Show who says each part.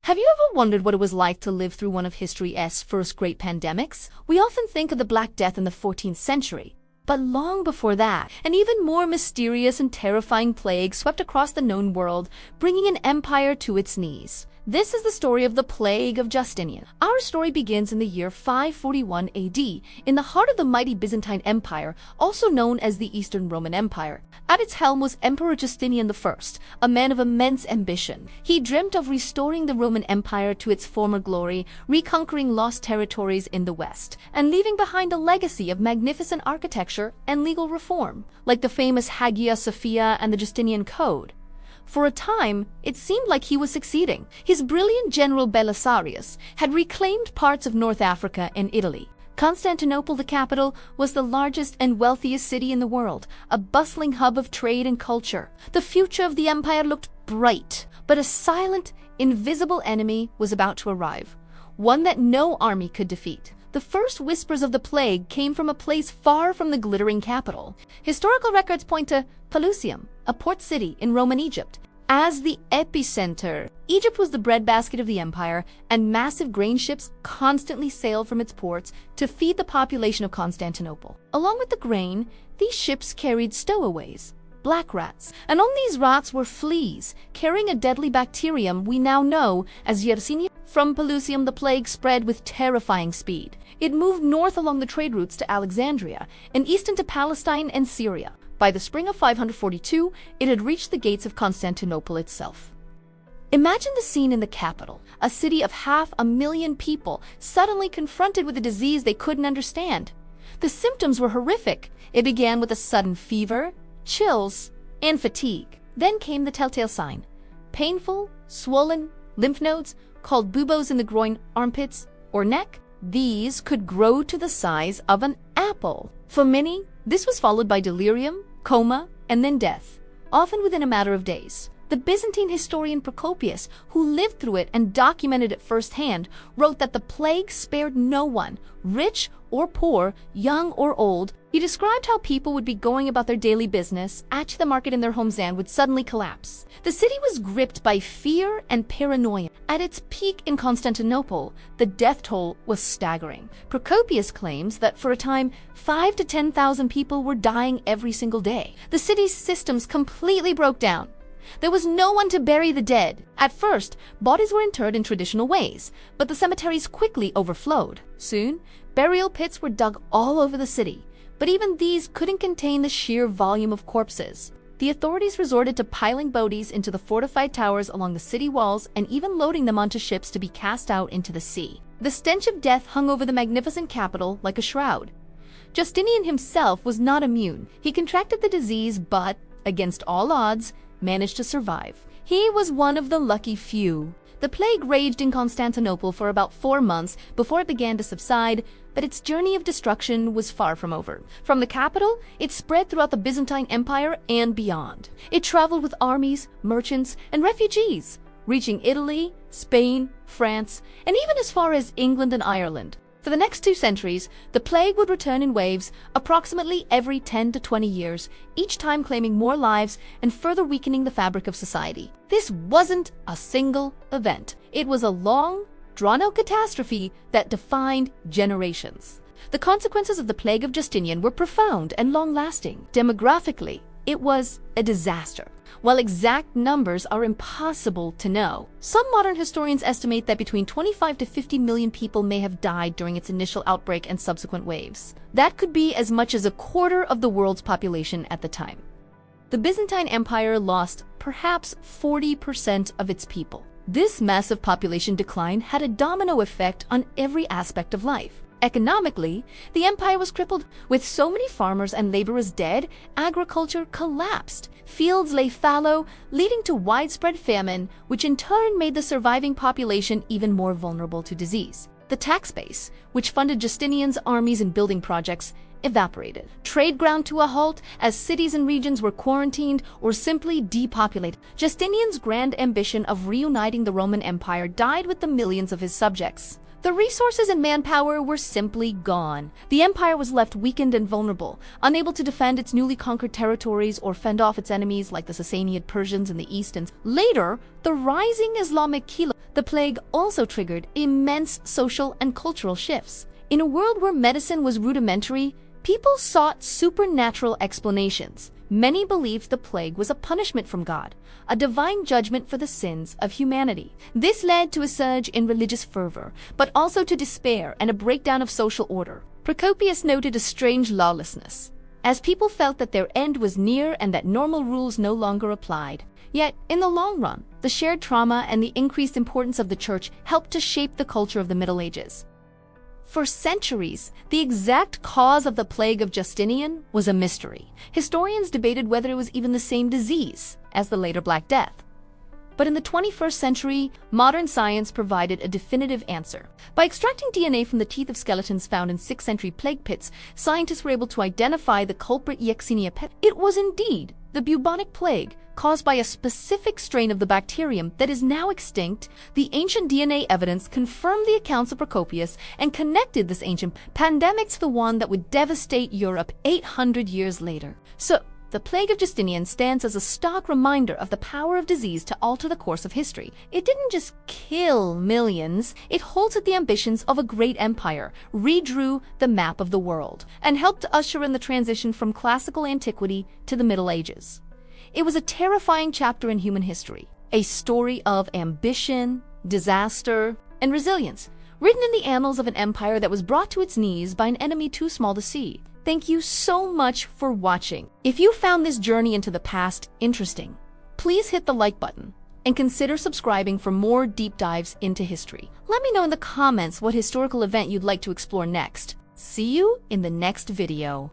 Speaker 1: Have you ever wondered what it was like to live through one of history's first great pandemics? We often think of the Black Death in the 14th century. But long before that, an even more mysterious and terrifying plague swept across the known world, bringing an empire to its knees. This is the story of the Plague of Justinian. Our story begins in the year 541 AD, in the heart of the mighty Byzantine Empire, also known as the Eastern Roman Empire. At its helm was Emperor Justinian I, a man of immense ambition. He dreamt of restoring the Roman Empire to its former glory, reconquering lost territories in the West, and leaving behind a legacy of magnificent architecture and legal reform, like the famous Hagia Sophia and the Justinian Code. For a time, it seemed like he was succeeding. His brilliant general Belisarius had reclaimed parts of North Africa and Italy. Constantinople, the capital, was the largest and wealthiest city in the world, a bustling hub of trade and culture. The future of the empire looked bright, but a silent, invisible enemy was about to arrive, one that no army could defeat. The first whispers of the plague came from a place far from the glittering capital. Historical records point to Pelusium, a port city in Roman Egypt, as the epicenter. Egypt was the breadbasket of the empire, and massive grain ships constantly sailed from its ports to feed the population of Constantinople. Along with the grain, these ships carried stowaways, black rats, and on these rats were fleas, carrying a deadly bacterium we now know as Yersinia. From Pelusium, the plague spread with terrifying speed. It moved north along the trade routes to Alexandria and east into Palestine and Syria. By the spring of 542, it had reached the gates of Constantinople itself. Imagine the scene in the capital, a city of 500,000 people suddenly confronted with a disease they couldn't understand. The symptoms were horrific. It began with a sudden fever, chills, and fatigue. Then came the telltale sign: painful, swollen lymph nodes, called buboes in the groin, armpits, or neck. These could grow to the size of an apple. For many, this was followed by delirium, coma, and then death, often within a matter of days. The Byzantine historian Procopius, who lived through it and documented it firsthand, wrote that the plague spared no one, rich or poor, young or old. He described how people would be going about their daily business, at the market in their homes, and would suddenly collapse. The city was gripped by fear and paranoia. At its peak in Constantinople, the death toll was staggering. Procopius claims that for a time, 5,000 to 10,000 people were dying every single day. The city's systems completely broke down. There was no one to bury the dead. At first, bodies were interred in traditional ways, but the cemeteries quickly overflowed. Soon, burial pits were dug all over the city, but even these couldn't contain the sheer volume of corpses. The authorities resorted to piling bodies into the fortified towers along the city walls and even loading them onto ships to be cast out into the sea. The stench of death hung over the magnificent capital like a shroud. Justinian himself was not immune. He contracted the disease, but, against all odds, managed to survive. He was one of the lucky few. The plague raged in Constantinople for about 4 months before it began to subside, but its journey of destruction was far from over. From the capital, it spread throughout the Byzantine Empire and beyond. It traveled with armies, merchants, and refugees, reaching Italy, Spain, France, and even as far as England and Ireland. For the next 2 centuries, the plague would return in waves, approximately every 10 to 20 years, each time claiming more lives and further weakening the fabric of society. This wasn't a single event. It was a long, drawn-out catastrophe that defined generations. The consequences of the Plague of Justinian were profound and long-lasting. Demographically, it was a disaster. While exact numbers are impossible to know, some modern historians estimate that between 25 to 50 million people may have died during its initial outbreak and subsequent waves. That could be as much as a quarter of the world's population at the time. The Byzantine Empire lost perhaps 40% of its people. This massive population decline had a domino effect on every aspect of life. Economically, the empire was crippled. With so many farmers and laborers dead, agriculture collapsed. Fields lay fallow, leading to widespread famine, which in turn made the surviving population even more vulnerable to disease. The tax base, which funded Justinian's armies and building projects, evaporated. Trade ground to a halt as cities and regions were quarantined or simply depopulated. Justinian's grand ambition of reuniting the Roman Empire died with the millions of his subjects. The resources and manpower were simply gone. The empire was left weakened and vulnerable, unable to defend its newly conquered territories or fend off its enemies like the Sassanid Persians in the east. And later, the rising Islamic Caliph. The plague also triggered immense social and cultural shifts. In a world where medicine was rudimentary, people sought supernatural explanations. Many believed the plague was a punishment from God, a divine judgment for the sins of humanity. This led to a surge in religious fervor, but also to despair and a breakdown of social order. Procopius noted a strange lawlessness, as people felt that their end was near and that normal rules no longer applied. Yet, in the long run, the shared trauma and the increased importance of the church helped to shape the culture of the Middle Ages. For centuries, the exact cause of the Plague of Justinian was a mystery. Historians debated whether it was even the same disease as the later Black Death. But in the 21st century, modern science provided a definitive answer. By extracting DNA from the teeth of skeletons found in 6th century plague pits, scientists were able to identify the culprit Yersinia pestis. It was indeed the bubonic plague, caused by a specific strain of the bacterium that is now extinct. The ancient DNA evidence confirmed the accounts of Procopius and connected this ancient pandemic to the one that would devastate Europe 800 years later. So, the Plague of Justinian stands as a stark reminder of the power of disease to alter the course of history. It didn't just kill millions, it halted the ambitions of a great empire, redrew the map of the world, and helped to usher in the transition from classical antiquity to the Middle Ages. It was a terrifying chapter in human history, a story of ambition, disaster, and resilience, written in the annals of an empire that was brought to its knees by an enemy too small to see. Thank you so much for watching. If you found this journey into the past interesting, please hit the like button and consider subscribing for more deep dives into history. Let me know in the comments what historical event you'd like to explore next. See you in the next video.